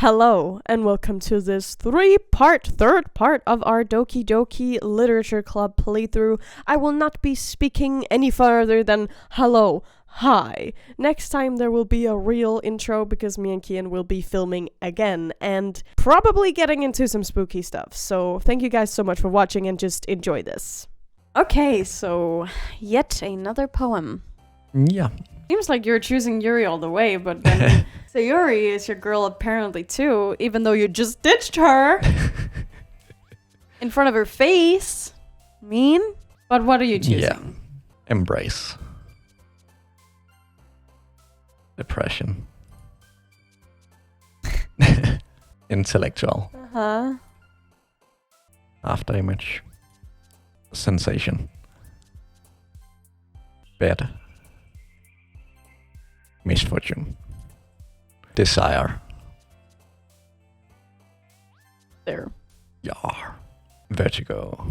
Hello, and welcome to this third part of our Doki Doki Literature Club playthrough. I will not be speaking any further than hello, hi. Next time there will be a real intro because me and Kian will be filming again and probably getting into some spooky stuff. So thank you guys so much for watching and just enjoy this. Okay, so yet another poem. Yeah. Seems like you're choosing Yuri all the way, but then Sayuri is your girl apparently too, even though you just ditched her in front of her face. Mean? But what are you choosing? Yeah. Embrace. Depression. Intellectual. Uh-huh. After image. Sensation. Bed. Misfortune. Desire. There. Yar. Vertigo.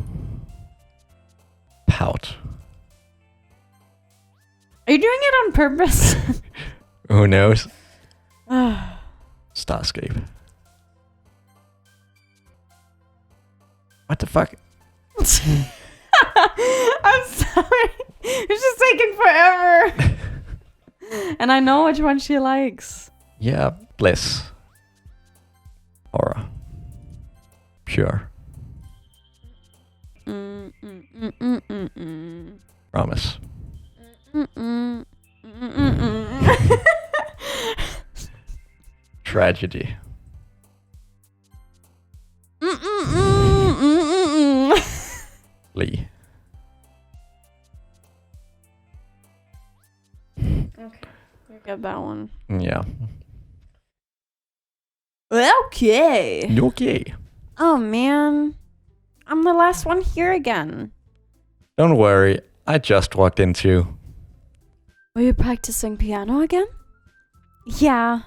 Pout. Are you doing it on purpose? Who knows? Starscape. What the fuck? I'm sorry. It's just taking forever. And I know which one she likes. Yeah, bliss. Horror. Pure. Promise. Tragedy. Lee. Okay, you get that one. Yeah. Okay. Okay. Oh man, I'm the last one here again. Don't worry, I just walked into. Were you practicing piano again? Yeah.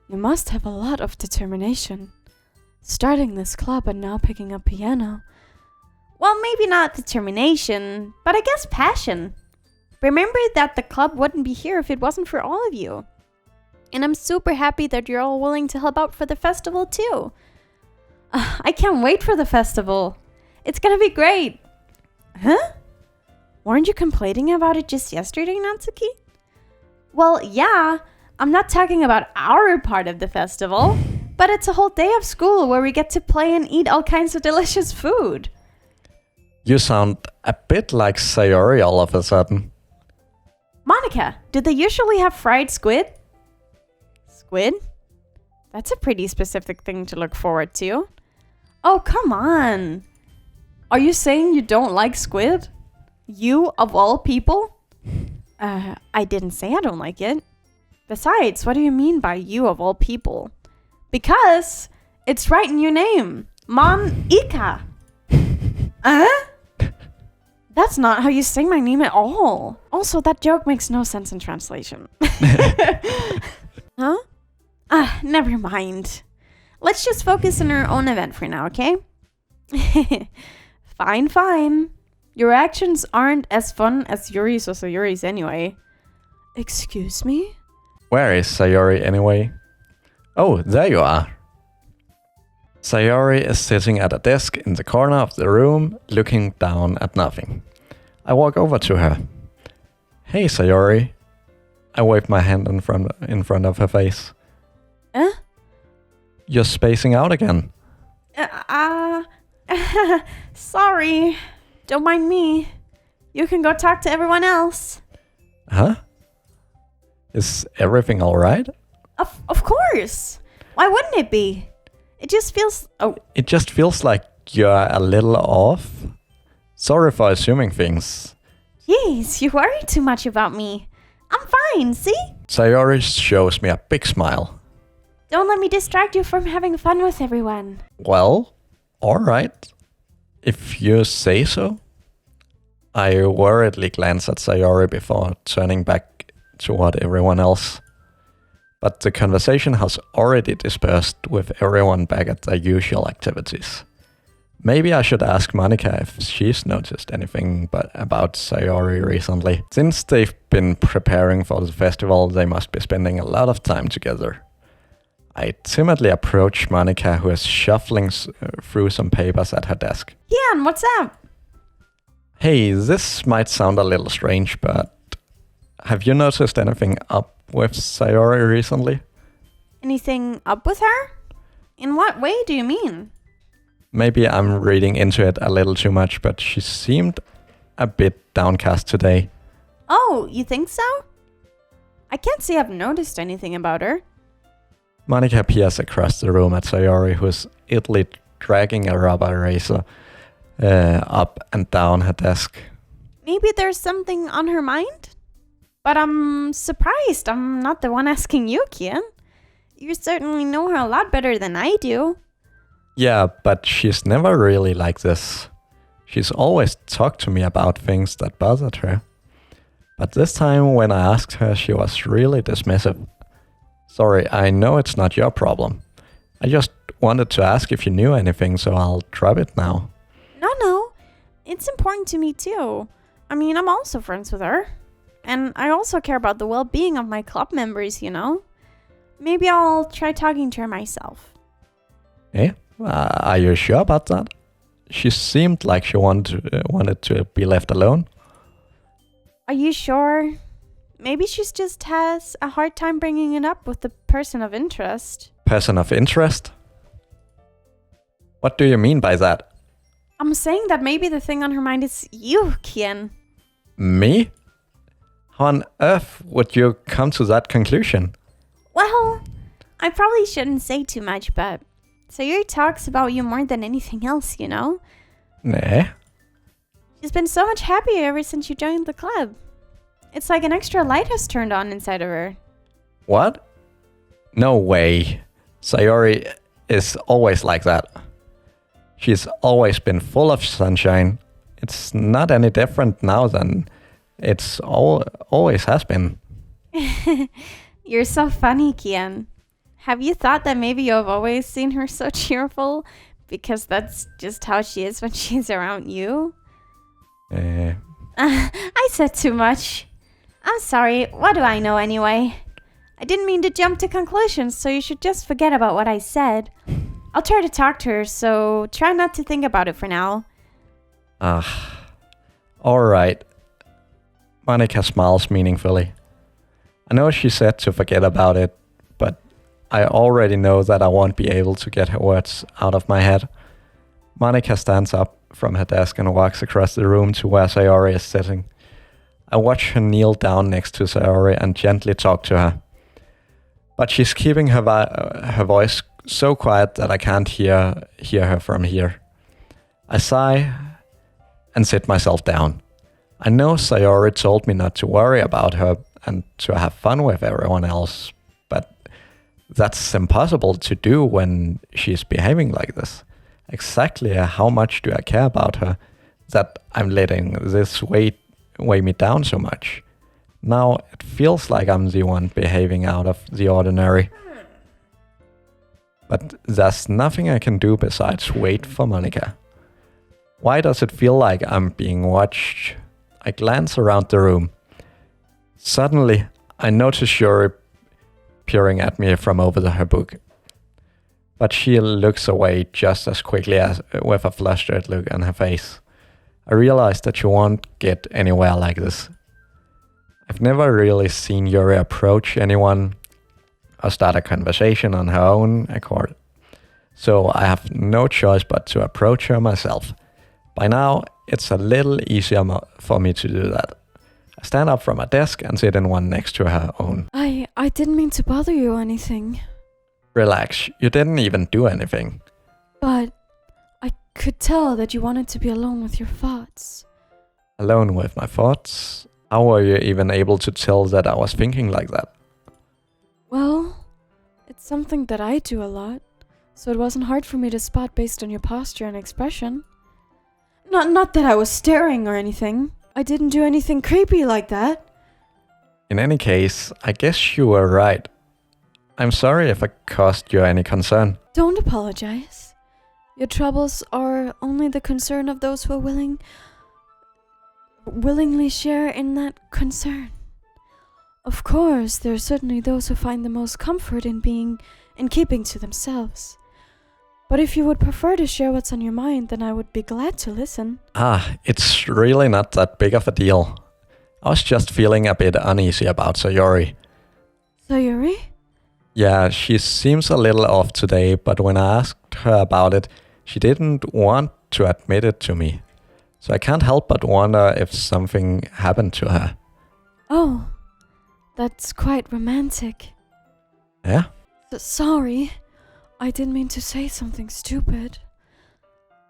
You must have a lot of determination. Starting this club and now picking up piano. Well, maybe not determination, but I guess passion. Remember that the club wouldn't be here if it wasn't for all of you. And I'm super happy that you're all willing to help out for the festival too. I can't wait for the festival. It's gonna be great. Huh? Weren't you complaining about it just yesterday, Natsuki? Well, yeah, I'm not talking about our part of the festival, but it's a whole day of school where we get to play and eat all kinds of delicious food. You sound a bit like Sayori all of a sudden. Monica, do they usually have fried squid? Squid? That's a pretty specific thing to look forward to. Oh, come on. Are you saying you don't like squid? You, of all people? I didn't say I don't like it. Besides, what do you mean by you, of all people? Because it's right in your name. Monica. That's not how you say my name at all. Also, that joke makes no sense in translation. Huh? Never mind. Let's just focus on our own event for now, okay? Fine. Your actions aren't as fun as Yuri's or Sayori's anyway. Excuse me? Where is Sayori anyway? Oh, there you are. Sayori is sitting at a desk in the corner of the room, looking down at nothing. I walk over to her. Hey, Sayori. I wave my hand in front of her face. You're spacing out again. Sorry. Don't mind me. You can go talk to everyone else. Huh? Is everything alright? Of course. Why wouldn't it be? It just feels... Oh. It just feels like you're a little off. Sorry for assuming things. Jeez, you worry too much about me. I'm fine, see? Sayori shows me a big smile. Don't let me distract you from having fun with everyone. Well, alright. If you say so. I worriedly glance at Sayori before turning back toward everyone else. But the conversation has already dispersed with everyone back at their usual activities. Maybe I should ask Monica if she's noticed anything about Sayori recently. Since they've been preparing for the festival, they must be spending a lot of time together. I timidly approach Monica, who is shuffling through some papers at her desk. Kian, what's up? Hey, this might sound a little strange, but have you noticed anything up with Sayori recently? Anything up with her? In what way do you mean? Maybe I'm reading into it a little too much, but she seemed a bit downcast today. Oh, you think so? I can't say I've noticed anything about her. Monica peers across the room at Sayori, who is idly dragging a rubber eraser up and down her desk. Maybe there's something on her mind? But I'm surprised I'm not the one asking you, Kian. You certainly know her a lot better than I do. Yeah, but she's never really like this. She's always talked to me about things that bothered her. But this time when I asked her, she was really dismissive. Sorry, I know it's not your problem. I just wanted to ask if you knew anything, so I'll drop it now. No. It's important to me too. I mean, I'm also friends with her. And I also care about the well-being of my club members, you know? Maybe I'll try talking to her myself. Eh? Are you sure about that? She seemed like she wanted to be left alone. Are you sure? Maybe she just has a hard time bringing it up with the person of interest. Person of interest? What do you mean by that? I'm saying that maybe the thing on her mind is you, Kian. Me? How on earth would you come to that conclusion? Well, I probably shouldn't say too much, but Sayuri talks about you more than anything else, you know? Nah. She's been so much happier ever since you joined the club. It's like an extra light has turned on inside of her. What? No way. Sayori is always like that. She's always been full of sunshine. It's not any different now than it's always has been. You're so funny, Kian. Have you thought that maybe you've always seen her so cheerful? Because that's just how she is when she's around you? I said too much. I'm sorry, what do I know anyway? I didn't mean to jump to conclusions, so you should just forget about what I said. I'll try to talk to her, so try not to think about it for now. Alright. Monica smiles meaningfully. I know she said to forget about it, but I already know that I won't be able to get her words out of my head. Monica stands up from her desk and walks across the room to where Sayori is sitting. I watch her kneel down next to Sayori and gently talk to her. But she's keeping her voice so quiet that I can't hear her from here. I sigh and sit myself down. I know Sayori told me not to worry about her and to have fun with everyone else, but that's impossible to do when she's behaving like this. Exactly how much do I care about her that I'm letting this weigh me down so much? Now it feels like I'm the one behaving out of the ordinary. But there's nothing I can do besides wait for Monica. Why does it feel like I'm being watched? I glance around the room. Suddenly, I notice Yuri peering at me from over her book. But she looks away just as quickly as with a flustered look on her face. I realize that she won't get anywhere like this. I've never really seen Yuri approach anyone or start a conversation on her own accord. So I have no choice but to approach her myself. By now, it's a little easier for me to do that. I stand up from my desk and sit in one next to her own. I didn't mean to bother you or anything. Relax, you didn't even do anything. But I could tell that you wanted to be alone with your thoughts. Alone with my thoughts? How were you even able to tell that I was thinking like that? Well, it's something that I do a lot, so it wasn't hard for me to spot based on your posture and expression. Not that I was staring or anything. I didn't do anything creepy like that. In any case, I guess you were right. I'm sorry if I caused you any concern. Don't apologize. Your troubles are only the concern of those who are willingly share in that concern. Of course, there are certainly those who find the most comfort in being in keeping to themselves. But if you would prefer to share what's on your mind, then I would be glad to listen. It's really not that big of a deal. I was just feeling a bit uneasy about Sayori. Sayori? Yeah, she seems a little off today, but when I asked her about it, she didn't want to admit it to me. So I can't help but wonder if something happened to her. Oh, that's quite romantic. Yeah? Sorry, I didn't mean to say something stupid.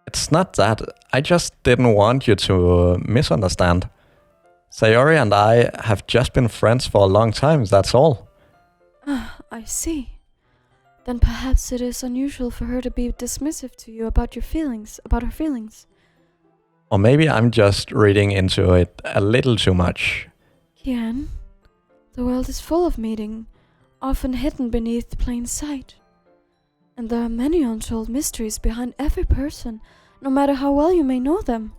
It's not that. I just didn't want you to misunderstand. Sayori and I have just been friends for a long time, that's all. I see. Then perhaps it is unusual for her to be dismissive to you about her feelings. Or maybe I'm just reading into it a little too much. Kian, the world is full of meaning, often hidden beneath plain sight. And there are many untold mysteries behind every person, no matter how well you may know them.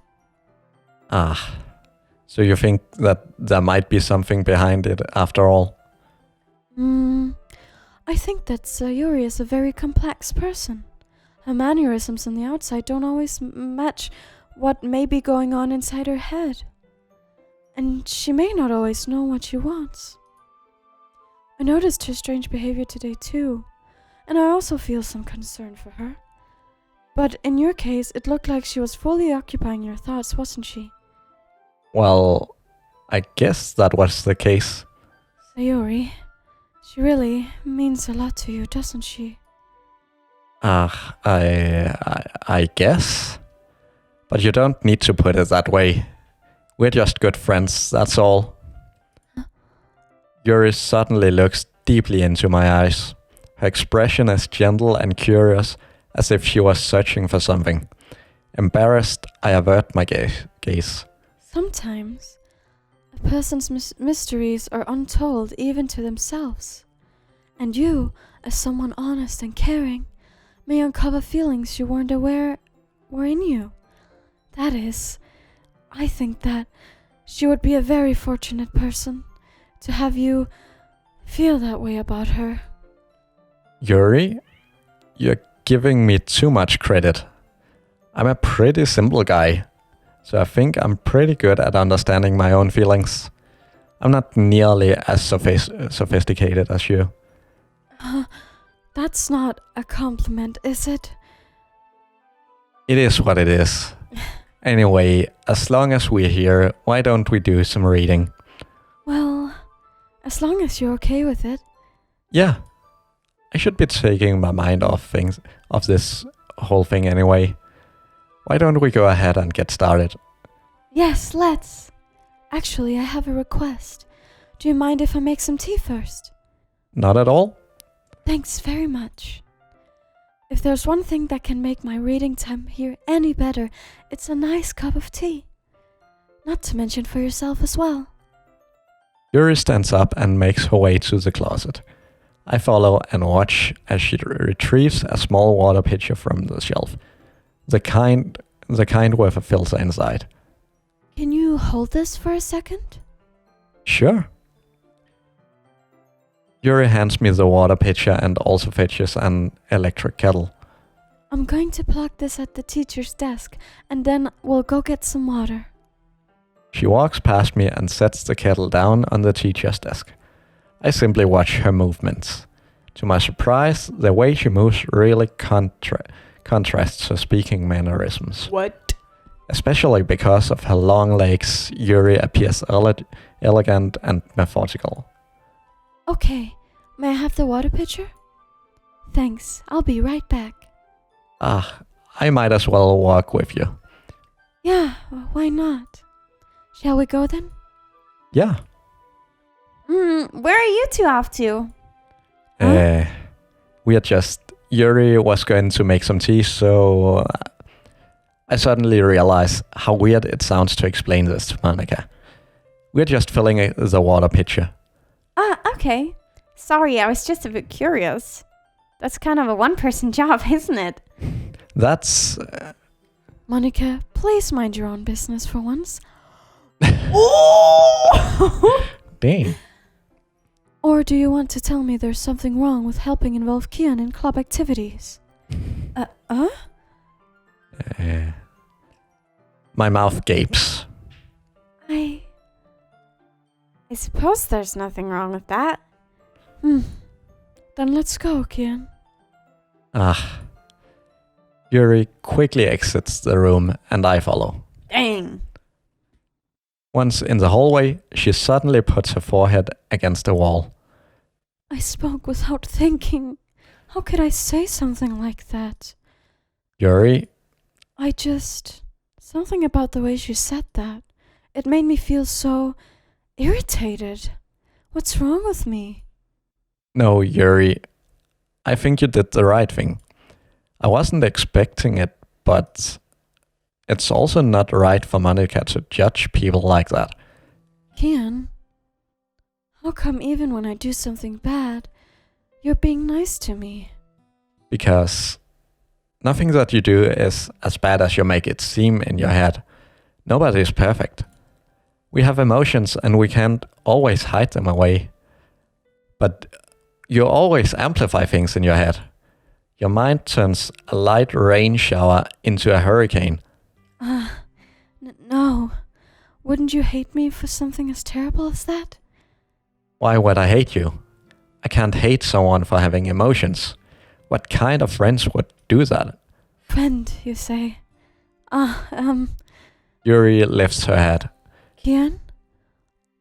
So you think that there might be something behind it after all? I think that Sayori is a very complex person. Her mannerisms on the outside don't always match what may be going on inside her head. And she may not always know what she wants. I noticed her strange behavior today too, and I also feel some concern for her. But in your case, it looked like she was fully occupying your thoughts, wasn't she? Well, I guess that was the case. Sayori, she really means a lot to you, doesn't she? I guess. But you don't need to put it that way. We're just good friends, that's all. Yuri suddenly looks deeply into my eyes. Her expression is gentle and curious, as if she was searching for something. Embarrassed, I avert my gaze. Sometimes, a person's mysteries are untold even to themselves. And you, as someone honest and caring, may uncover feelings you weren't aware were in you. That is, I think that she would be a very fortunate person to have you feel that way about her. Yuri, you're giving me too much credit. I'm a pretty simple guy, so I think I'm pretty good at understanding my own feelings. I'm not nearly as sophisticated as you. That's not a compliment, is it? It is what it is. Anyway, as long as we're here, why don't we do some reading? Well, as long as you're okay with it. Yeah. I should be taking my mind off this whole thing anyway. Why don't we go ahead and get started? Yes, let's. Actually, I have a request. Do you mind if I make some tea first? Not at all. Thanks very much. If there's one thing that can make my reading time here any better, it's a nice cup of tea. Not to mention for yourself as well. Yuri stands up and makes her way to the closet. I follow and watch as she retrieves a small water pitcher from the shelf. The kind with a filter inside. Can you hold this for a second? Sure. Yuri hands me the water pitcher and also fetches an electric kettle. I'm going to plug this at the teacher's desk, and then we'll go get some water. She walks past me and sets the kettle down on the teacher's desk. I simply watch her movements. To my surprise, the way she moves really contrasts her speaking mannerisms. What? Especially because of her long legs, Yuri appears elegant and methodical. Okay, may I have the water pitcher? Thanks, I'll be right back. I might as well walk with you. Yeah, why not? Shall we go then? Yeah. Where are you two off to? Yuri was going to make some tea, so I suddenly realized how weird it sounds to explain this to Monica. We're just filling the water pitcher. Okay. Sorry, I was just a bit curious. That's kind of a one-person job, isn't it? That's... Monica, please mind your own business for once. Dang. Or do you want to tell me there's something wrong with helping involve Kian in club activities? My mouth gapes. I suppose there's nothing wrong with that. Then let's go, Kian. Yuri quickly exits the room and I follow. Dang. Once in the hallway, she suddenly puts her forehead against the wall. I spoke without thinking. How could I say something like that? Yuri, Something about the way she said that. It made me feel so irritated. What's wrong with me? no, Yuri, I think you did the right thing. I wasn't expecting it, but it's also not right for Monica to judge people like that. Kian, how come even when I do something bad, you're being nice to me? Because nothing that you do is as bad as you make it seem in your head. Nobody is perfect. We have emotions and we can't always hide them away. But you always amplify things in your head. Your mind turns a light rain shower into a hurricane. No. Wouldn't you hate me for something as terrible as that? Why would I hate you? I can't hate someone for having emotions. What kind of friends would do that? Friend, you say? Yuri lifts her head. Kian,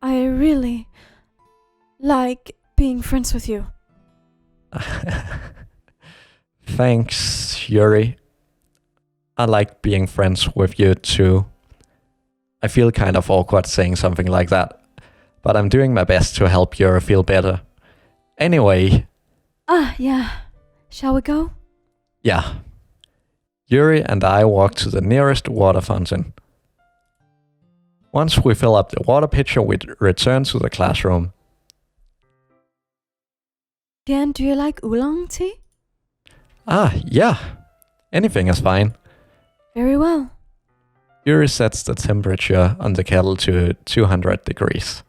I really like being friends with you. Thanks, Yuri. I like being friends with you too. I feel kind of awkward saying something like that, but I'm doing my best to help Yuri feel better. Anyway. Yeah. Shall we go? Yeah. Yuri and I walk to the nearest water fountain. Once we fill up the water pitcher, we return to the classroom. Kian, do you like oolong tea? Yeah. Anything is fine. Very well. Yuri sets the temperature on the kettle to 200 degrees.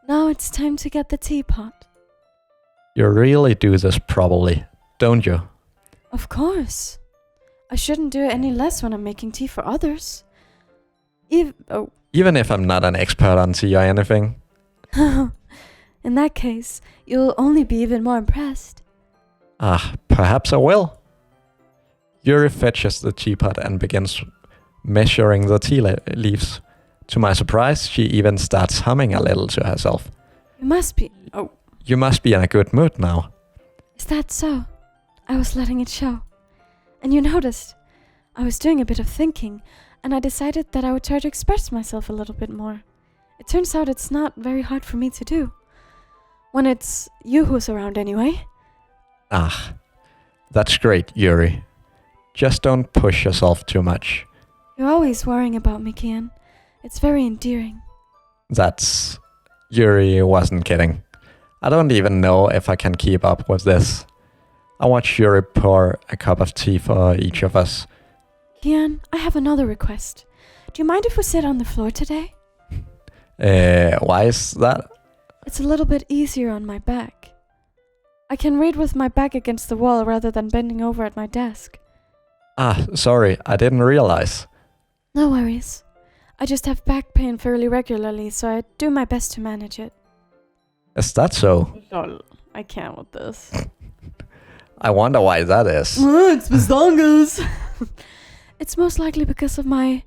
Now it's time to get the teapot. You really do this probably, don't you? Of course. I shouldn't do it any less when I'm making tea for others. Even if I'm not an expert on tea or anything. In that case, you'll only be even more impressed. Perhaps I will. Yuri fetches the teapot and begins measuring the tea leaves. To my surprise, she even starts humming a little to herself. You must be... You must be in a good mood now. Is that so? I was letting it show. And you noticed, I was doing a bit of thinking, and I decided that I would try to express myself a little bit more. It turns out it's not very hard for me to do. When it's you who's around anyway. That's great, Yuri. Just don't push yourself too much. You're always worrying about me, Kian. It's very endearing. Yuri wasn't kidding. I don't even know if I can keep up with this. I watch Yuri pour a cup of tea for each of us. Kian, I have another request. Do you mind if we sit on the floor today? Why is that? It's a little bit easier on my back. I can read with my back against the wall rather than bending over at my desk. Sorry, I didn't realize. No worries. I just have back pain fairly regularly, so I do my best to manage it. Is that so? I can't with this. I wonder why that is. It's Bazongas. It's most likely because of my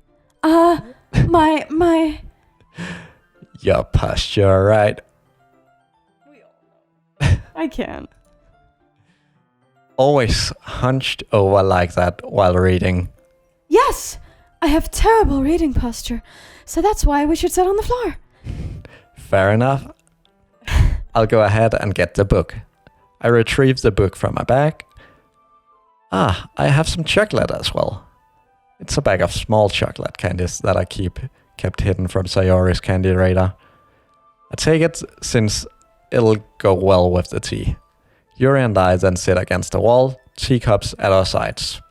Your posture, right? I can't. Always hunched over like that while reading. Yes! I have terrible reading posture, so that's why we should sit on the floor. Fair enough. I'll go ahead and get the book. I retrieve the book from my bag. I have some chocolate as well. It's a bag of small chocolate candies that I kept hidden from Sayori's candy radar. I take it since it'll go well with the tea. Yuri and I then sit against the wall, teacups at our sides.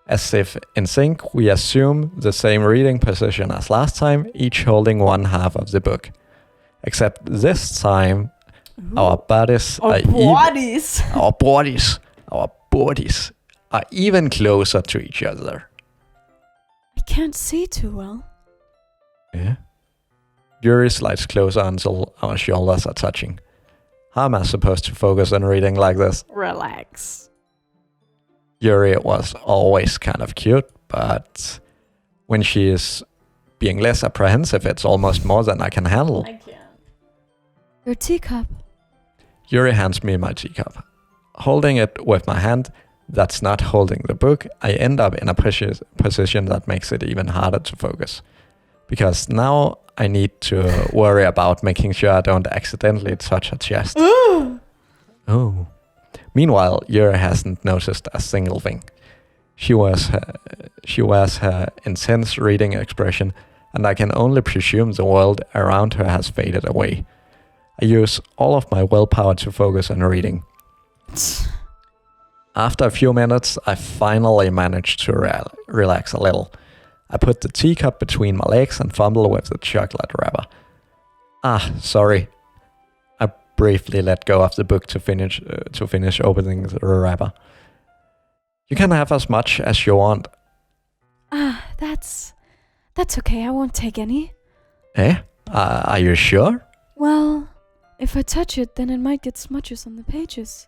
As if in sync, we assume the same reading position as last time, each holding one half of the book. Except this time, Our bodies Our are bodies. our bodies are even closer to each other. I can't see too well. Yeah. Yuri slides closer until our shoulders are touching. How am I supposed to focus on reading like this? Relax. Yuri was always kind of cute, but when she is being less apprehensive, it's almost more than I can handle. I can't. Your teacup. Yuri hands me my teacup. Holding it with my hand, that's not holding the book, I end up in a position that makes it even harder to focus. Because now I need to worry about making sure I don't accidentally touch her chest. Oh. Meanwhile, Yuri hasn't noticed a single thing. She wears her intense reading expression, and I can only presume the world around her has faded away. I use all of my willpower to focus on reading. After a few minutes, I finally managed to relax a little. I put the teacup between my legs and fumble with the chocolate wrapper. Sorry. I briefly let go of the book to finish opening the wrapper. You can have as much as you want. That's okay. I won't take any. Eh? Are you sure? Well, if I touch it, then it might get smudges on the pages.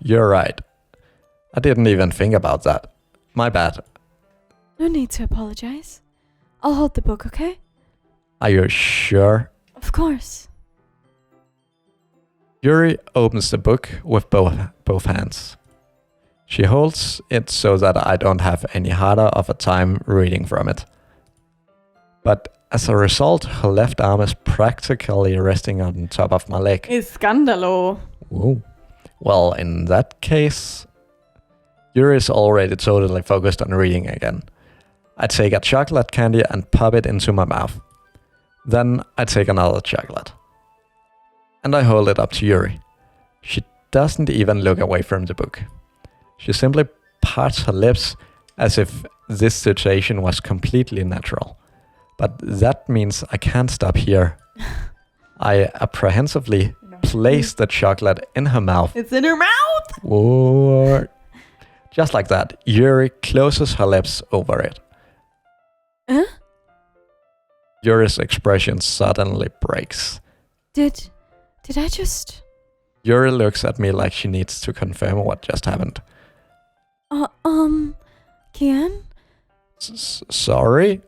You're right. I didn't even think about that. My bad. No need to apologize. I'll hold the book, okay? Are you sure? Of course. Yuri opens the book with both hands. She holds it so that I don't have any harder of a time reading from it. But as a result, her left arm is practically resting on top of my leg. Escándalo. Whoa. Well, in that case, Yuri is already totally focused on reading again. I take a chocolate candy and pop it into my mouth. Then I take another chocolate. And I hold it up to Yuri. She doesn't even look away from the book. She simply parts her lips as if this situation was completely natural. But that means I can't stop here. I apprehensively place the chocolate in her mouth. It's in her mouth! Whoa. Just like that, Yuri closes her lips over it. Huh? Yuri's expression suddenly breaks. Did I just... Yuri looks at me like she needs to confirm what just happened. Kian? Sorry?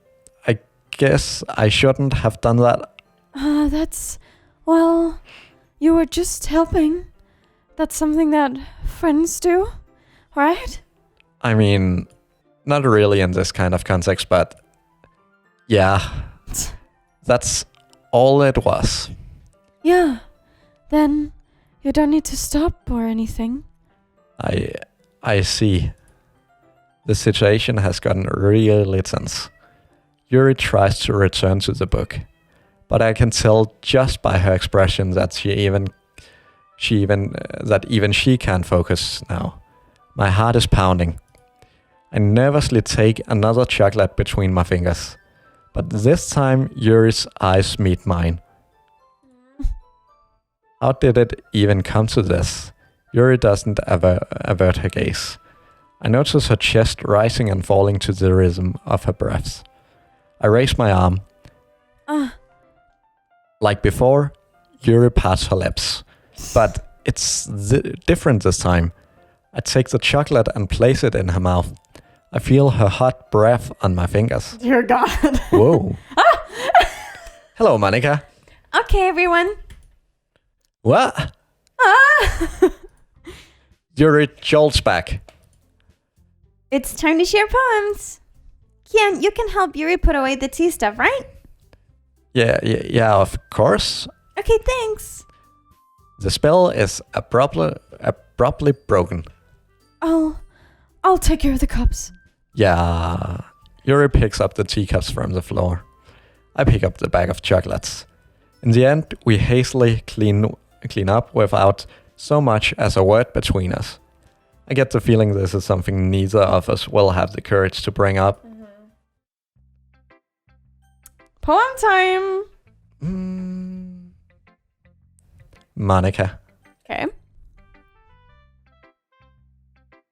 I guess I shouldn't have done that. Well, you were just helping. That's something that friends do, right? I mean, not really in this kind of context, but yeah, that's all it was. Yeah, then you don't need to stop or anything. I see. The situation has gotten really tense. Yuri tries to return to the book, but I can tell just by her expression that even she can't focus now. My heart is pounding. I nervously take another chocolate between my fingers, but this time Yuri's eyes meet mine. How did it even come to this? Yuri doesn't avert her gaze. I notice her chest rising and falling to the rhythm of her breaths. I raise my arm. Like before, Yuri parts her lips, but it's different this time. I take the chocolate and place it in her mouth. I feel her hot breath on my fingers. Dear God. Whoa. Hello, Monica. Okay, everyone. What? Yuri jolts back. It's time to share poems. Kian, you can help Yuri put away the tea stuff, right? Yeah, of course. Okay, thanks. The spell is abruptly broken. I'll take care of the cups. Yeah. Yuri picks up the teacups from the floor. I pick up the bag of chocolates. In the end, we hastily clean up without so much as a word between us. I get the feeling this is something neither of us will have the courage to bring up. Poem time! Monica. Okay.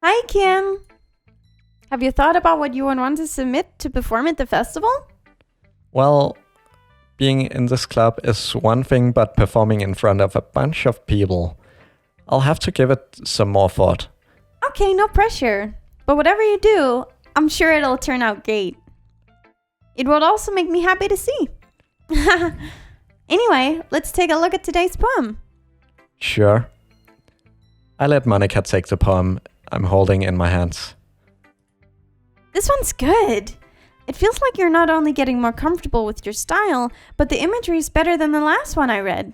Hi, Kian. Have you thought about what you would want to submit to perform at the festival? Well, being in this club is one thing, but performing in front of a bunch of people, I'll have to give it some more thought. Okay, no pressure. But whatever you do, I'm sure it'll turn out great. It would also make me happy to see. Anyway, let's take a look at today's poem. Sure. I let Monica take the poem I'm holding in my hands. This one's good. It feels like you're not only getting more comfortable with your style, but the imagery is better than the last one I read.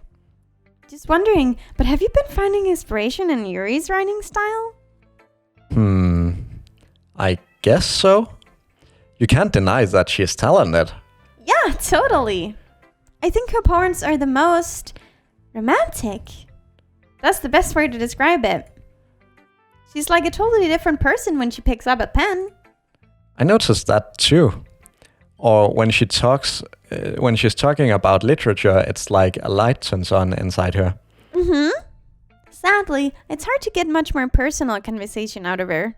Just wondering, but have you been finding inspiration in Yuri's writing style? I guess so. You can't deny that she's talented. Yeah, totally. I think her poems are the most romantic. That's the best way to describe it. She's like a totally different person when she picks up a pen. I noticed that too. Or when she talks, when she's talking about literature, it's like a light turns on inside her. Sadly, it's hard to get much more personal conversation out of her.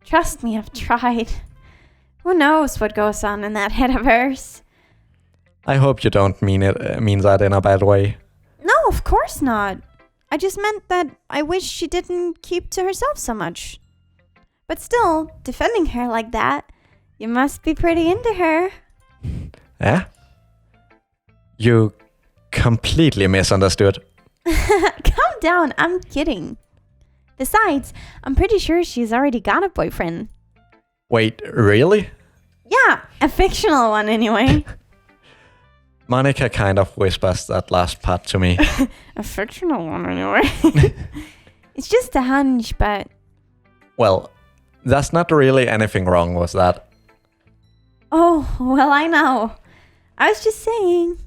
Trust me, I've tried. Who knows what goes on in that head of hers? I hope you don't mean that in a bad way. No, of course not. I just meant that I wish she didn't keep to herself so much. But still, defending her like that, you must be pretty into her. Yeah? You completely misunderstood. Calm down, I'm kidding. Besides, I'm pretty sure she's already got a boyfriend. Wait, really? Yeah, a fictional one anyway. Monica kind of whispers that last part to me. A fictional one anyway. It's just a hunch, but... Well, there's not really anything wrong with that. Oh, well, I know. I was just saying.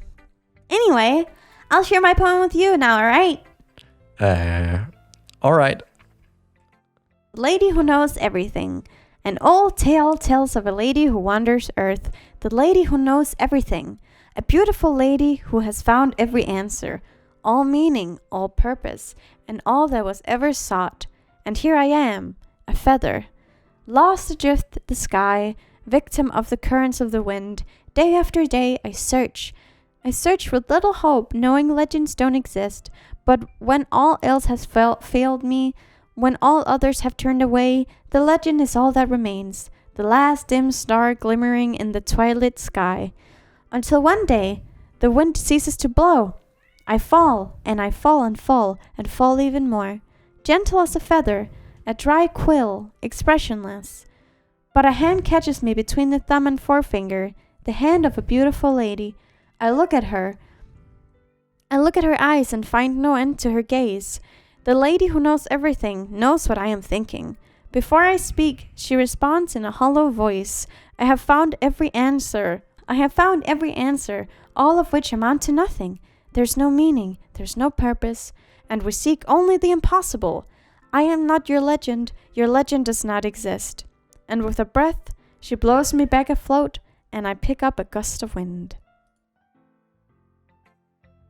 Anyway, I'll share my poem with you now, alright? Alright. The Lady Who Knows Everything. An old tale tells of a lady who wanders earth. The lady who knows everything. A beautiful lady who has found every answer. All meaning, all purpose, and all that was ever sought. And here I am, a feather. Lost adrift the sky, victim of the currents of the wind. Day after day I search. I search with little hope, knowing legends don't exist. But when all else has failed me, when all others have turned away, the legend is all that remains, the last dim star glimmering in the twilight sky. Until one day, the wind ceases to blow. I fall, and I fall and fall, and fall even more. Gentle as a feather, a dry quill, expressionless. But a hand catches me between the thumb and forefinger, the hand of a beautiful lady. I look at her eyes and find no end to her gaze. The lady who knows everything knows what I am thinking. Before I speak, she responds in a hollow voice. I have found every answer, all of which amount to nothing. There's no meaning, there's no purpose, and we seek only the impossible. I am not your legend does not exist. And with a breath, she blows me back afloat, and I pick up a gust of wind.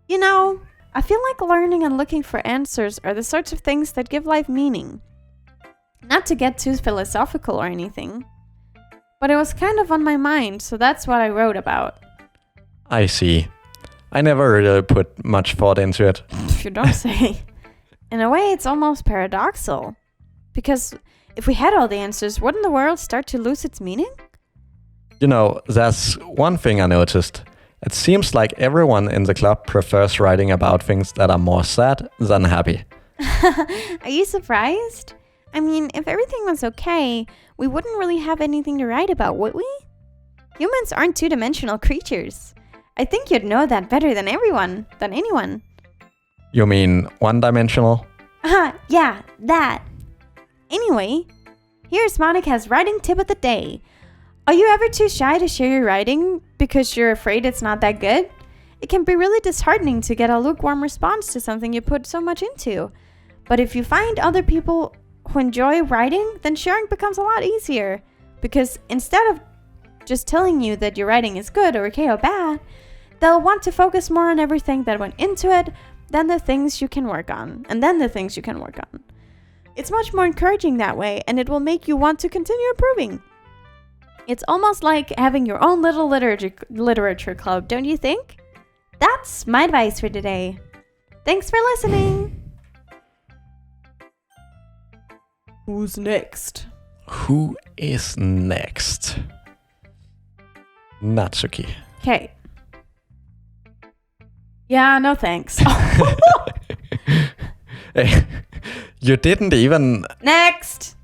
You know, I feel like learning and looking for answers are the sorts of things that give life meaning. Not to get too philosophical or anything, but it was kind of on my mind, so that's what I wrote about. I see. I never really put much thought into it. You don't say. In a way, it's almost paradoxical. Because if we had all the answers, wouldn't the world start to lose its meaning? You know, there's one thing I noticed. It seems like everyone in the club prefers writing about things that are more sad than happy. Are you surprised? I mean, if everything was okay, we wouldn't really have anything to write about, would we? Humans aren't two-dimensional creatures. I think you'd know that better than anyone. You mean one-dimensional? Yeah, that. Anyway, here's Monica's writing tip of the day. Are you ever too shy to share your writing because you're afraid it's not that good? It can be really disheartening to get a lukewarm response to something you put so much into. But if you find other people who enjoy writing, then sharing becomes a lot easier. Because instead of just telling you that your writing is good or okay or bad, they'll want to focus more on everything that went into it then the things you can work on, and then the things you can work on. It's much more encouraging that way, and it will make you want to continue improving. It's almost like having your own little literature club, don't you think? That's my advice for today. Thanks for listening. Who's next? Who is next? Natsuki. Okay. Yeah, no thanks. Hey, you didn't even... Next!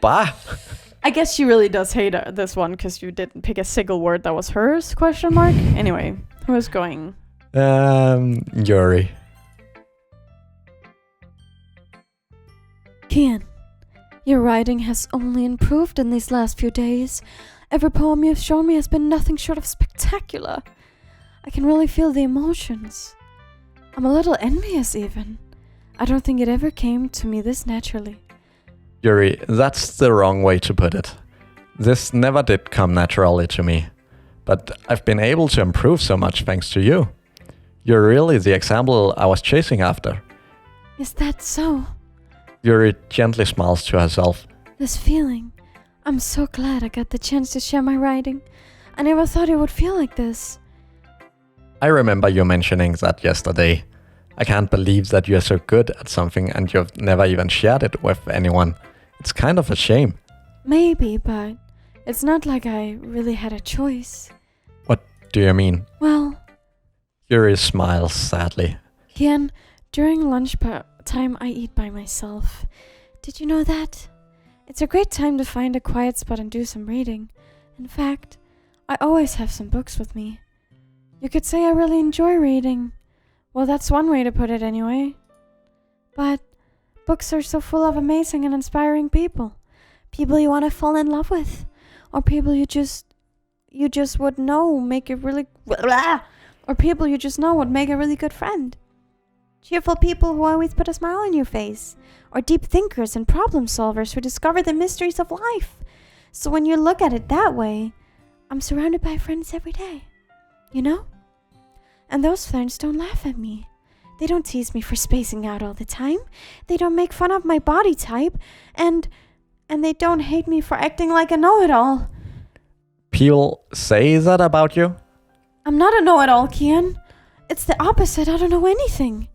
Bah! I guess she really does hate this one because you didn't pick a single word that was hers, question mark? Anyway, who is going? Yuri. Kian, your writing has only improved in these last few days. Every poem you've shown me has been nothing short of spectacular. I can really feel the emotions. I'm a little envious even. I don't think it ever came to me this naturally. Yuri, that's the wrong way to put it. This never did come naturally to me. But I've been able to improve so much thanks to you. You're really the example I was chasing after. Is that so? Yuri gently smiles to herself. This feeling. I'm so glad I got the chance to share my writing. I never thought it would feel like this. I remember you mentioning that yesterday. I can't believe that you're so good at something and you've never even shared it with anyone. It's kind of a shame. Maybe, but it's not like I really had a choice. What do you mean? Well, Yuri smiles sadly. Kian, during lunch time I eat by myself. Did you know that? It's a great time to find a quiet spot and do some reading. In fact, I always have some books with me. You could say I really enjoy reading. Well, that's one way to put it anyway. But books are so full of amazing and inspiring people. People you want to fall in love with. Or people you just would know make a really... Or people you just know would make a really good friend. Cheerful people who always put a smile on your face. Or deep thinkers and problem solvers who discover the mysteries of life. So when you look at it that way, I'm surrounded by friends every day. You know? And those friends don't laugh at me. They don't tease me for spacing out all the time. They don't make fun of my body type. And they don't hate me for acting like a know-it-all. People say that about you? I'm not a know-it-all, Kian. It's the opposite. I don't know anything.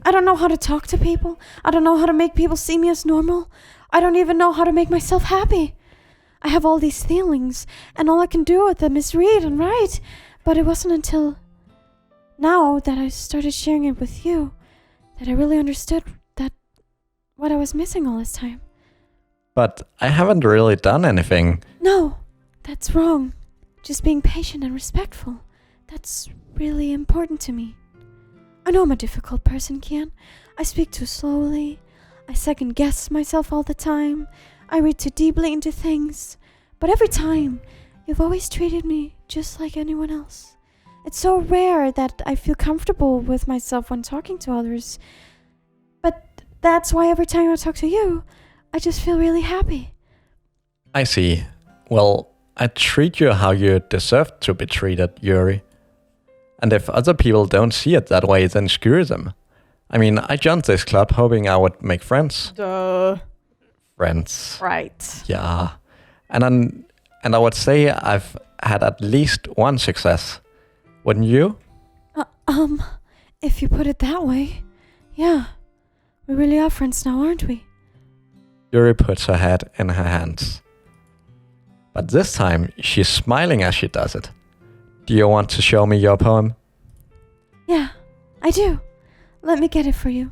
I don't know how to talk to people. I don't know how to make people see me as normal. I don't even know how to make myself happy. I have all these feelings, and all I can do with them is read and write. But it wasn't until now that I started sharing it with you that I really understood that what I was missing all this time. But I haven't really done anything. No, that's wrong. Just being patient and respectful. That's really important to me. I know I'm a difficult person, Kian. I speak too slowly. I second guess myself all the time. I read too deeply into things. But every time, you've always treated me just like anyone else. It's so rare that I feel comfortable with myself when talking to others. But that's why every time I talk to you, I just feel really happy. I see. Well, I treat you how you deserve to be treated, Yuri. And if other people don't see it that way, then screw them. I mean, I joined this club hoping I would make friends. Duh. Friends. Right. Yeah. And I would say I've had at least one success. Wouldn't you? If you put it that way, yeah. We really are friends now, aren't we? Yuri puts her head in her hands. But this time, she's smiling as she does it. Do you want to show me your poem? Yeah, I do. Let me get it for you.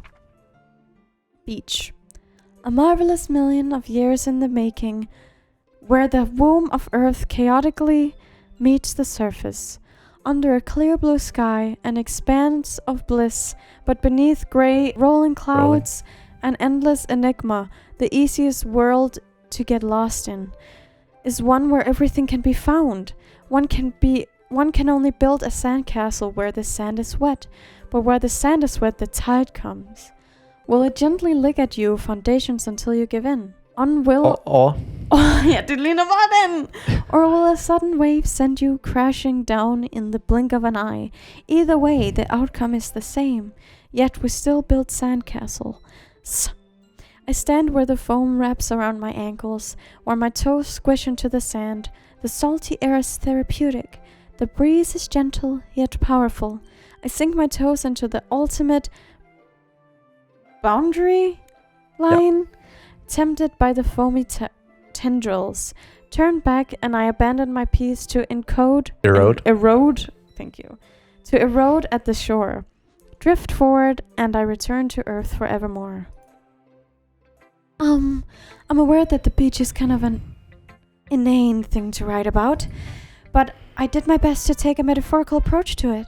Beach. A marvelous million of years in the making, where the womb of Earth chaotically meets the surface. Under a clear blue sky, an expanse of bliss, but beneath grey rolling clouds, an endless enigma, the easiest world to get lost in, is one where everything can be found. One can only build a sandcastle where the sand is wet, but where the sand is wet, the tide comes. Will it gently lick at you foundations until you give in? Jag tydligen var den! Or will a sudden wave send you crashing down in the blink of an eye? Either way, the outcome is the same. Yet we still build sandcastles. I stand where the foam wraps around my ankles, where my toes squish into the sand. The salty air is therapeutic. The breeze is gentle, yet powerful. I sink my toes into the ultimate boundary line, tempted by the foamy tendrils. Turn back and I abandon my piece to erode. Thank you. To erode at the shore. Drift forward and I return to earth forevermore. I'm aware that the beach is kind of an inane thing to write about, but I did my best to take a metaphorical approach to it.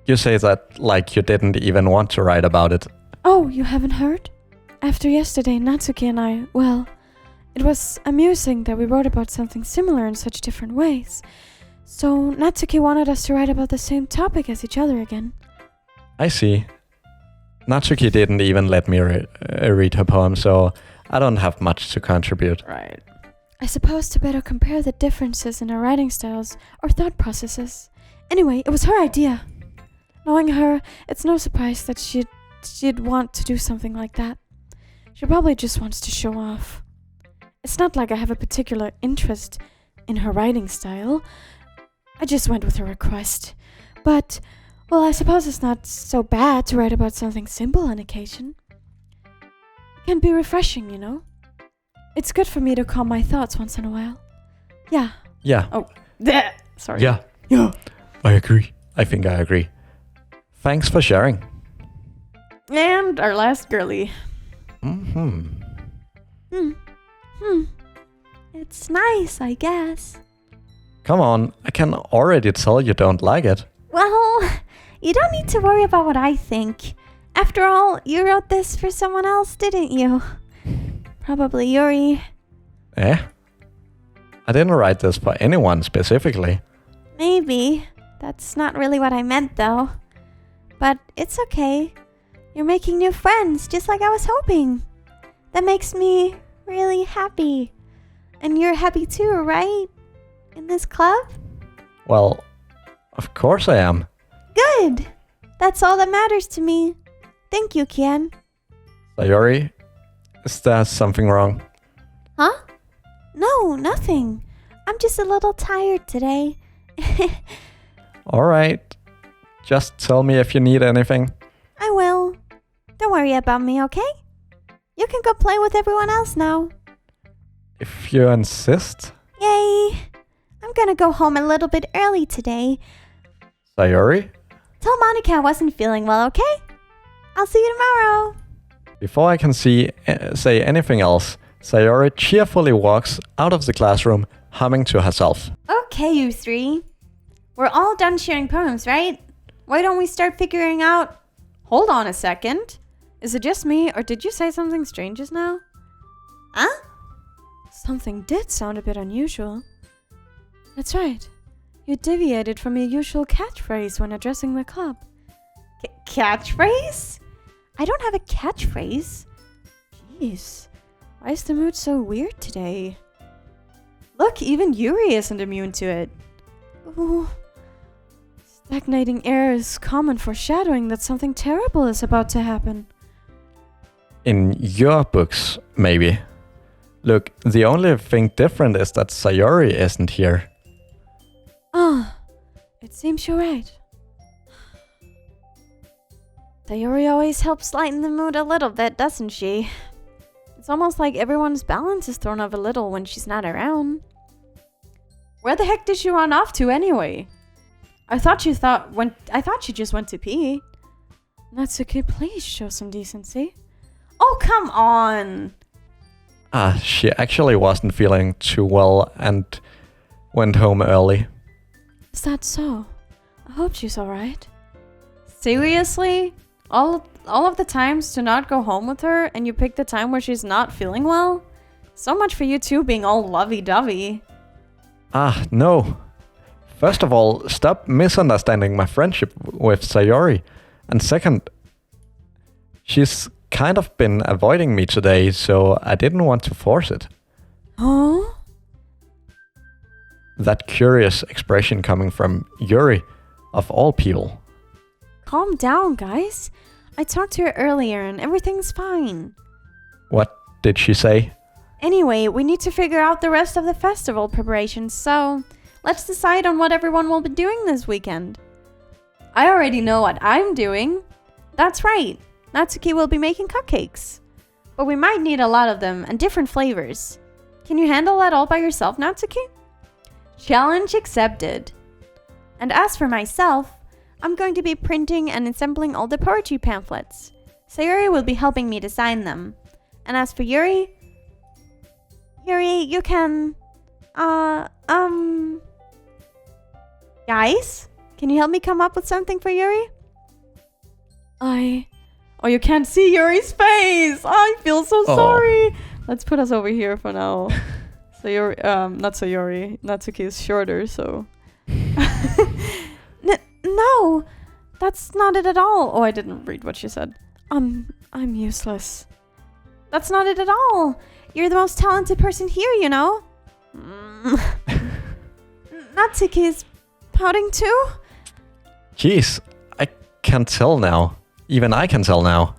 You say that like you didn't even want to write about it. Oh, you haven't heard? After yesterday, Natsuki and I, well, it was amusing that we wrote about something similar in such different ways. So Natsuki wanted us to write about the same topic as each other again. I see. Natsuki didn't even let me read her poem, so I don't have much to contribute. Right. I suppose to better compare the differences in our writing styles or thought processes. Anyway, it was her idea. Knowing her, it's no surprise that she'd want to do something like that. She probably just wants to show off. It's not like I have a particular interest in her writing style. I just went with her request. But, well, I suppose it's not so bad to write about something simple on occasion. It can be refreshing, you know? It's good for me to calm my thoughts once in a while. Yeah. Yeah. Oh, sorry. Yeah. Yeah. I agree. I think I agree. Thanks for sharing. And our last girly. It's nice, I guess. Come on, I can already tell you don't like it. Well, you don't need to worry about what I think. After all, you wrote this for someone else, didn't you? Probably Yuri. Eh? I didn't write this for anyone specifically. Maybe. That's not really what I meant, though. But it's okay. You're making new friends, just like I was hoping. That makes me really happy. And you're happy too, right? In this club? Well, of course I am. Good! That's all that matters to me. Thank you, Kian. Sayori, is there something wrong? Huh? No, nothing. I'm just a little tired today. Alright. Just tell me if you need anything. I will. Don't worry about me, okay? You can go play with everyone else now. If you insist. Yay! I'm gonna go home a little bit early today. Sayori? Tell Monica I wasn't feeling well, okay? I'll see you tomorrow. Before I can say anything else, Sayori cheerfully walks out of the classroom, humming to herself. Okay, you three. We're all done sharing poems, right? Why don't we start figuring out... Hold on a second. Is it just me, or did you say something strange just now? Huh? Something did sound a bit unusual. That's right. You deviated from your usual catchphrase when addressing the club. Catchphrase? I don't have a catchphrase. Jeez. Why is the mood so weird today? Look, even Yuri isn't immune to it. Ooh. Stagnating air is common foreshadowing that something terrible is about to happen. In your books, maybe. Look, the only thing different is that Sayori isn't here. Ah, it seems you're right. Sayori always helps lighten the mood a little bit, doesn't she? It's almost like everyone's balance is thrown off a little when she's not around. Where the heck did she run off to anyway? I thought she just went to pee. Natsuki, please show some decency. Oh, come on! She actually wasn't feeling too well and went home early. Is that so? I hope she's alright. Seriously? All of the times to not go home with her and you pick the time where she's not feeling well? So much for you two being all lovey-dovey. No. First of all, stop misunderstanding my friendship with Sayori. And second, she's kind of been avoiding me today, so I didn't want to force it. Huh? That curious expression coming from Yuri, of all people. Calm down, guys. I talked to her earlier and everything's fine. What did she say? Anyway, we need to figure out the rest of the festival preparations, so let's decide on what everyone will be doing this weekend. I already know what I'm doing. That's right. Natsuki will be making cupcakes. But we might need a lot of them and different flavors. Can you handle that all by yourself, Natsuki? Challenge accepted. And as for myself, I'm going to be printing and assembling all the poetry pamphlets. Sayuri will be helping me design them. And as for Yuri, you can, guys, can you help me come up with something for Yuri? Oh, you can't see Yuri's face. I feel so sorry. Let's put us over here for now. Sayuri, not Sayuri. Natsuki is shorter, so. No, that's not it at all. Oh, I didn't read what she said. I'm useless. That's not it at all. You're the most talented person here, you know? Natsuki is pouting too? Jeez, I can tell now. Even I can tell now.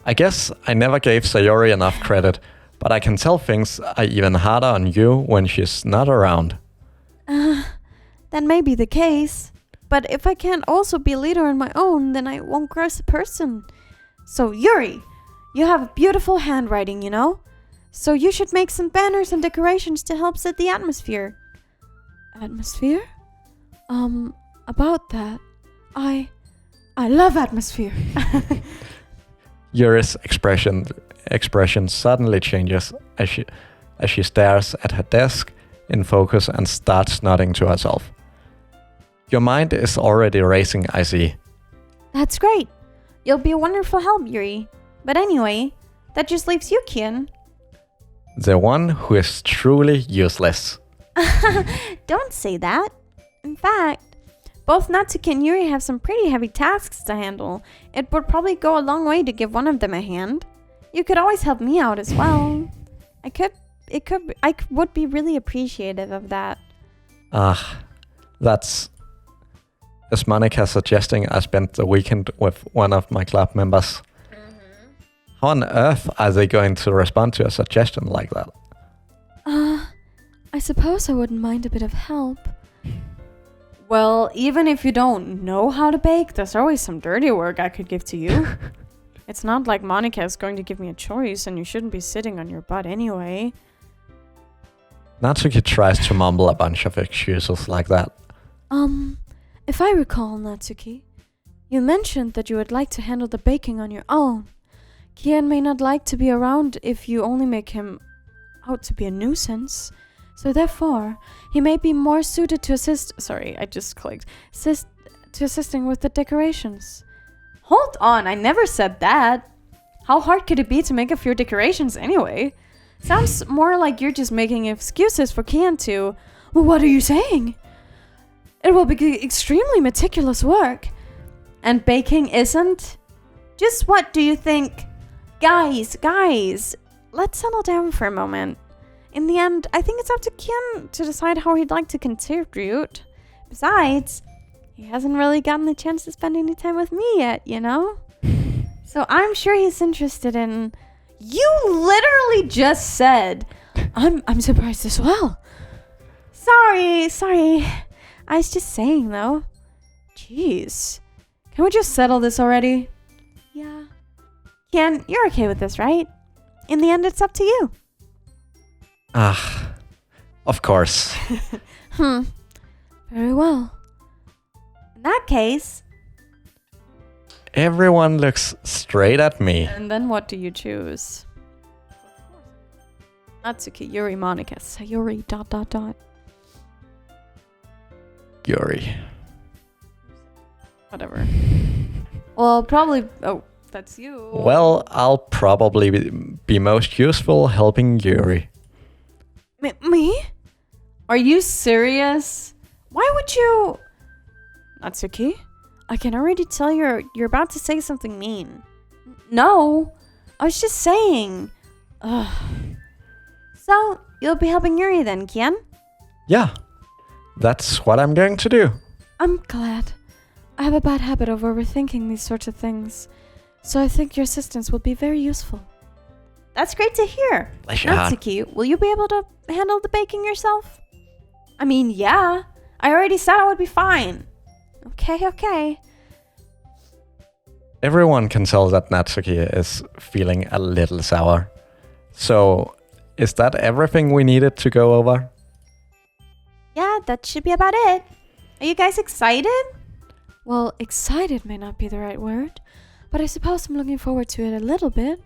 I guess I never gave Sayori enough credit, but I can tell things are even harder on you when she's not around. That may be the case. But if I can't also be a leader on my own, then I won't grow as a person. So Yuri, you have beautiful handwriting, you know? So you should make some banners and decorations to help set the atmosphere. Atmosphere? About that, I love atmosphere. Yuri's expression suddenly changes as she stares at her desk in focus and starts nodding to herself. Your mind is already racing, I see. That's great. You'll be a wonderful help, Yuri. But anyway, that just leaves you, Kian. The one who is truly useless. Don't say that. In fact, both Natsuki and Yuri have some pretty heavy tasks to handle. It would probably go a long way to give one of them a hand. You could always help me out as well. I would be really appreciative of that. That's... Is Monica suggesting I spend the weekend with one of my club members? How on earth are they going to respond to a suggestion like that? I suppose I wouldn't mind a bit of help. Well, even if you don't know how to bake, there's always some dirty work I could give to you. It's not like Monica is going to give me a choice, and you shouldn't be sitting on your butt anyway. Natsuki tries to mumble a bunch of excuses like that. If I recall, Natsuki, you mentioned that you would like to handle the baking on your own. Kian may not like to be around if you only make him out to be a nuisance. So therefore, he may be more suited to assisting with the decorations. Hold on, I never said that. How hard could it be to make a few decorations anyway? Sounds more like you're just making excuses for Kian to... Well, what are you saying? It will be extremely meticulous work. And baking isn't? Just what do you think? Guys, let's settle down for a moment. In the end, I think it's up to Kian to decide how he'd like to contribute. Besides, he hasn't really gotten the chance to spend any time with me yet, you know? So I'm sure he's interested in... You literally just said... I'm surprised as well. Sorry. I was just saying, though. Jeez. Can we just settle this already? Yeah. Kian, you're okay with this, right? In the end, it's up to you. Of course. Very well. In that case... Everyone looks straight at me. And then what do you choose? Natsuki, Yuri, Monica, Sayuri, ... Yuri. Whatever. Well, probably... Oh, that's you. Well, I'll probably be most useful helping Yuri. Me? Are you serious? Why would you... Natsuki? I can already tell you're about to say something mean. No, I was just saying. Ugh. So, you'll be helping Yuri then, Kian? Yeah, that's what I'm going to do. I'm glad. I have a bad habit of overthinking these sorts of things, so I think your assistance will be very useful. That's great to hear. Bless your heart. Natsuki, will you be able to handle the baking yourself? I mean, yeah. I already said I would be fine. Okay. Everyone can tell that Natsuki is feeling a little sour. So, is that everything we needed to go over? Yeah, that should be about it. Are you guys excited? Well, excited may not be the right word, but I suppose I'm looking forward to it a little bit.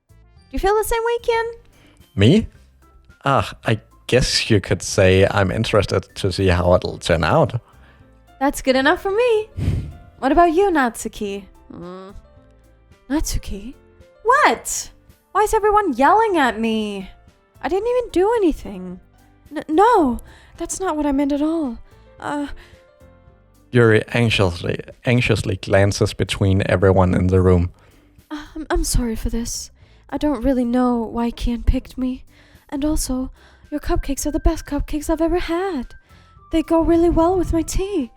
Do you feel the same way, Kian? Me? I guess you could say I'm interested to see how it'll turn out. That's good enough for me. What about you, Natsuki? Natsuki? What? Why is everyone yelling at me? I didn't even do anything. No, that's not what I meant at all. Yuri anxiously glances between everyone in the room. I'm sorry for this. I don't really know why Kian picked me. And also, your cupcakes are the best cupcakes I've ever had. They go really well with my tea.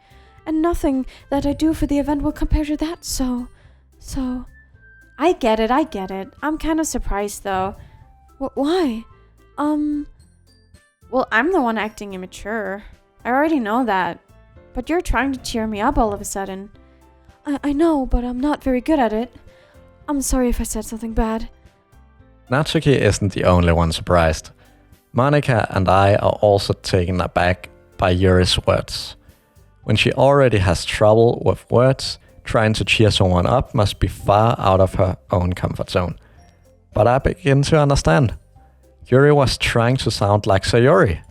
And nothing that I do for the event will compare to that, so... I get it. I'm kind of surprised, though. Why? Well, I'm the one acting immature. I already know that. But you're trying to cheer me up all of a sudden. I know, but I'm not very good at it. I'm sorry if I said something bad. Natsuki isn't the only one surprised. Monica and I are also taken aback by Yuri's words. When she already has trouble with words, trying to cheer someone up must be far out of her own comfort zone. But I begin to understand. Yuri was trying to sound like Sayori.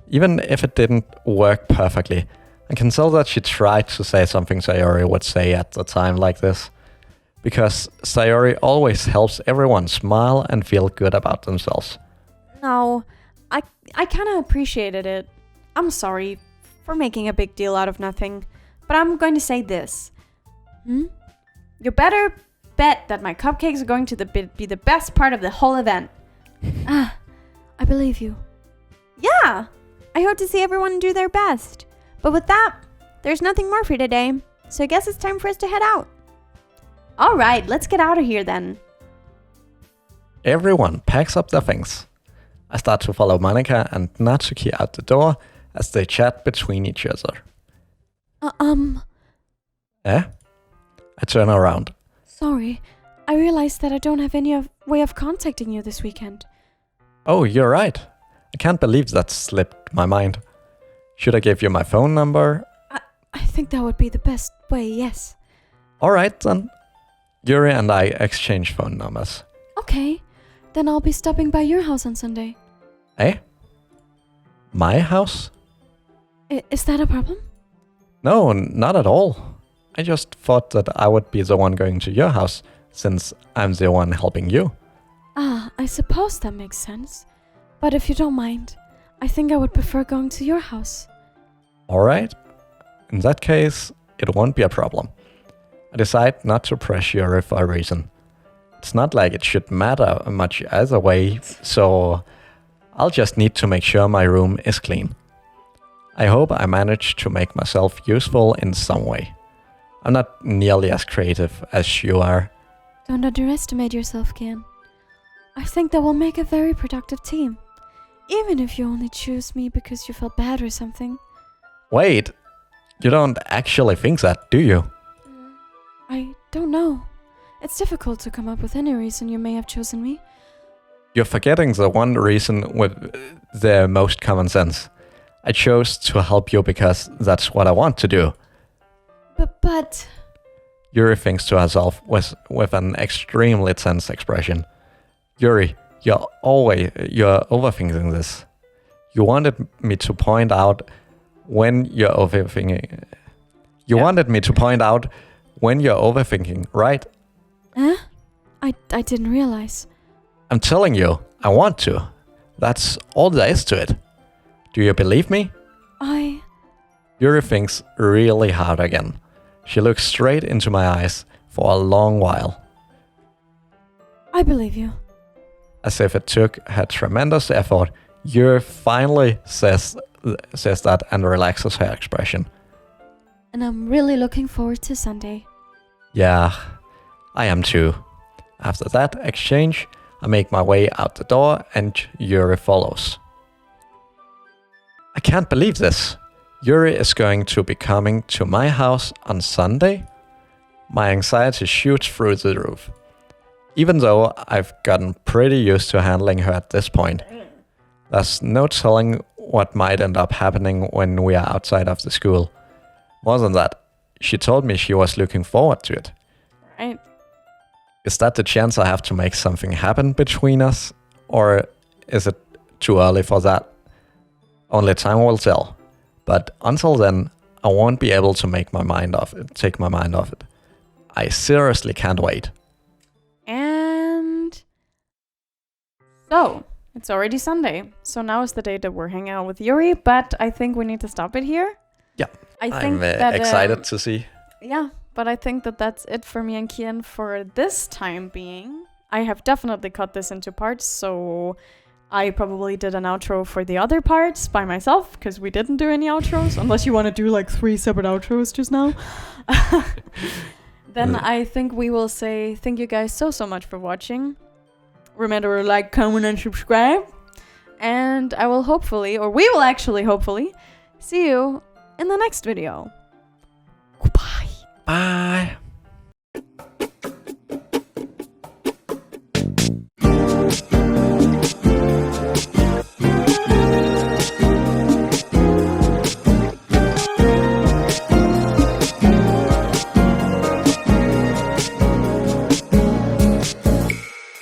Even if it didn't work perfectly, I can tell that she tried to say something Sayori would say at a time like this. Because Sayori always helps everyone smile and feel good about themselves. No, I kind of appreciated it. I'm sorry for making a big deal out of nothing, but I'm going to say this. You better bet that my cupcakes are going to be the best part of the whole event. I believe you. Yeah, I hope to see everyone do their best. But with that, there's nothing more for today, so I guess it's time for us to head out. Alright, let's get out of here then. Everyone packs up their things. I start to follow Monica and Natsuki out the door as they chat between each other. Eh? I turn around. Sorry, I realized that I don't have any way of contacting you this weekend. Oh, you're right. I can't believe that slipped my mind. Should I give you my phone number? I think that would be the best way, yes. Alright then. Yuri and I exchange phone numbers. Okay, then I'll be stopping by your house on Sunday. Eh? My house? Is that a problem? No, not at all. I just thought that I would be the one going to your house, since I'm the one helping you. I suppose that makes sense. But if you don't mind, I think I would prefer going to your house. Alright. In that case, it won't be a problem. I decide not to press Yuri for a reason. It's not like it should matter much either way, so I'll just need to make sure my room is clean. I hope I manage to make myself useful in some way. I'm not nearly as creative as you are. Don't underestimate yourself, Kian. I think that we'll make a very productive team. Even if you only choose me because you felt bad or something. Wait, you don't actually think that, do you? I don't know. It's difficult to come up with any reason you may have chosen me. You're forgetting the one reason with the most common sense. I chose to help you because that's what I want to do. But... Yuri thinks to herself with an extremely tense expression. Yuri, you're overthinking this. You wanted me to point out when you're overthinking. Wanted me to point out when you're overthinking, right? Huh? I didn't realize. I'm telling you, I want to. That's all there is to it. Do you believe me? Yuri thinks really hard again. She looks straight into my eyes for a long while. I believe you. as if it took her tremendous effort, Yuri finally says that and relaxes her expression. And I'm really looking forward to Sunday. Yeah, I am too. After that exchange, I make my way out the door and Yuri follows. I can't believe this. Yuri is going to be coming to my house on Sunday. My anxiety shoots through the roof. Even though I've gotten pretty used to handling her at this point, there's no telling what might end up happening when we are outside of the school. More than that, she told me she was looking forward to it. Right. Is that the chance I have to make something happen between us? Or is it too early for that? Only time will tell. But until then, I won't be able to take my mind off it. I seriously can't wait. And so, it's already Sunday. So now is the day that we're hanging out with Yuri, but I think we need to stop it here. Yeah, I'm excited to see. Yeah, but I think that that's it for me and Kian for this time being. I have definitely cut this into parts, so I probably did an outro for the other parts by myself, because we didn't do any outros, unless you want to do like 3 separate outros just now. Then I think we will say thank you guys so much for watching. Remember to like, comment, and subscribe. And I will we will actually hopefully, see you in the next video. Goodbye. Bye.